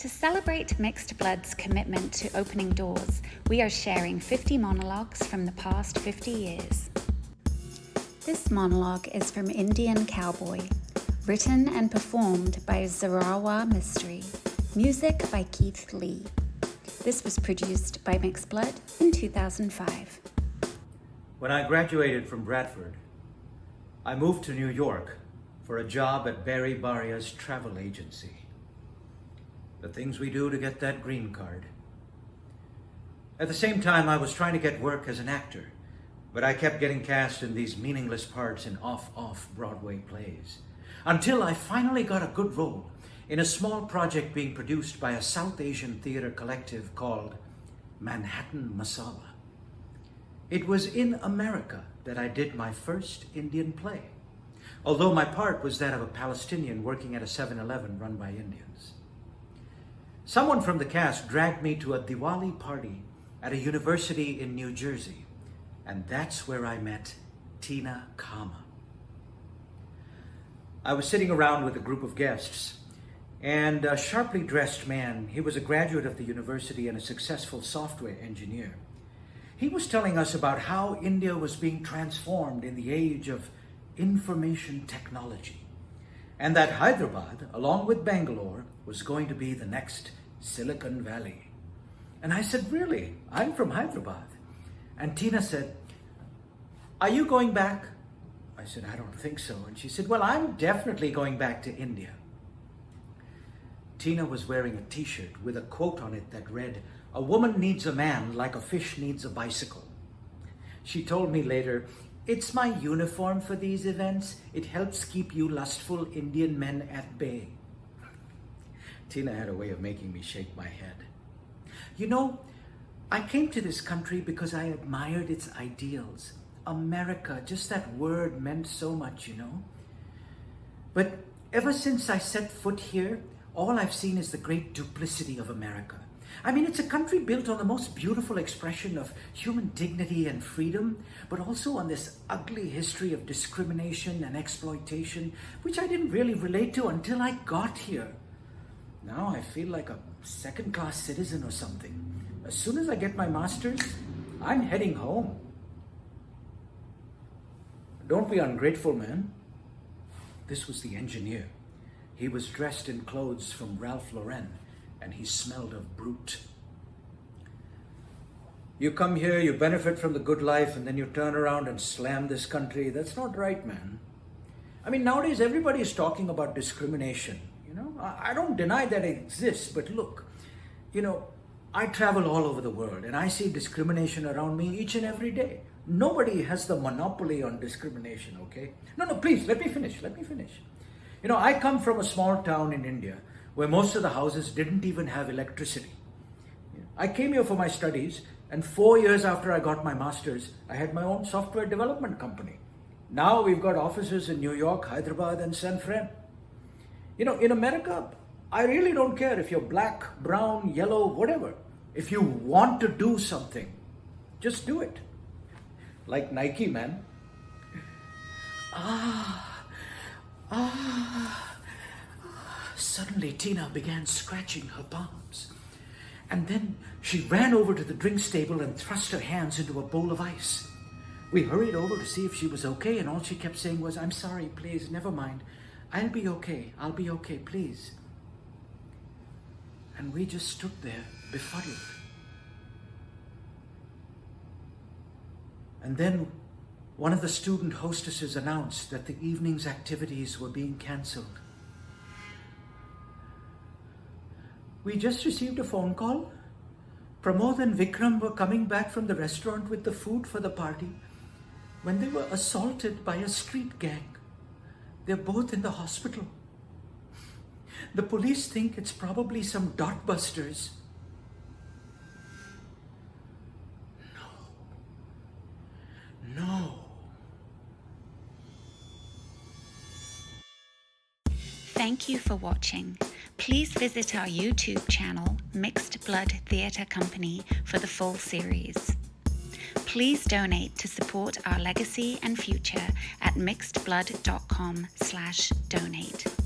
To celebrate Mixed Blood's commitment to opening doors, we are sharing 50 monologues from the past 50 years. This monologue is from Indian Cowboy, written and performed by Zaraawar Mistry, music by Keith Lee. This was produced by Mixed Blood in 2005. When I graduated from Bradford, I moved to New York for a job at Barry Barria's travel agency. The things we do to get that green card. At the same time, I was trying to get work as an actor, but I kept getting cast in these meaningless parts in off Broadway plays, until I finally got a good role in a small project being produced by a South Asian theater collective called Manhattan Masala. It was in America that I did my first Indian play, although my part was that of a Palestinian working at a 7-Eleven run by Indians. Someone from the cast dragged me to a Diwali party at a university in New Jersey, and that's where I met Tina Kama. I was sitting around with a group of guests, and a sharply dressed man, he was a graduate of the university and a successful software engineer. He was telling us about how India was being transformed in the age of information technology, and that Hyderabad, along with Bangalore, was going to be the next Silicon Valley. And I said, really? I'm from Hyderabad. And Tina said, are you going back? I said, I don't think so. And she said, well, I'm definitely going back to India. Tina was wearing a t-shirt with a quote on it that read, a woman needs a man like a fish needs a bicycle. She told me later, it's my uniform for these events. It helps keep you lustful Indian men at bay. Tina had a way of making me shake my head. You know, I came to this country because I admired its ideals. America, just that word meant so much, you know. But ever since I set foot here, all I've seen is the great duplicity of America. I mean, it's a country built on the most beautiful expression of human dignity and freedom, but also on this ugly history of discrimination and exploitation, which I didn't really relate to until I got here. Now I feel like a second-class citizen or something. As soon as I get my master's, I'm heading home. Don't be ungrateful, man. This was the engineer. He was dressed in clothes from Ralph Lauren, and he smelled of brute. You come here, you benefit from the good life, and then you turn around and slam this country. That's not right, man. I mean, nowadays everybody is talking about discrimination. You know, I don't deny that it exists, but look, you know, I travel all over the world and I see discrimination around me each and every day. Nobody has the monopoly on discrimination, okay? No, please, let me finish. You know, I come from a small town in India where most of the houses didn't even have electricity. I came here for my studies, and 4 years after I got my master's, I had my own software development company. Now we've got offices in New York, Hyderabad, and San Fran. You know, in America, I really don't care if you're black, brown, yellow, whatever. If you want to do something, just do it. Like Nike, man. Suddenly, Tina began scratching her palms. And then she ran over to the drinks table and thrust her hands into a bowl of ice. We hurried over to see if she was okay, and all she kept saying was, I'm sorry, please, never mind. I'll be okay, please. And we just stood there, befuddled. And then one of the student hostesses announced that the evening's activities were being cancelled. We just received a phone call. Pramod and Vikram were coming back from the restaurant with the food for the party when they were assaulted by a street gang. They're both in the hospital. The police think it's probably some dot busters. No. Thank you for watching. Please visit our YouTube channel, Mixed Blood Theatre Company, for the full series. Please donate to support our legacy and future at mixedblood.com/donate.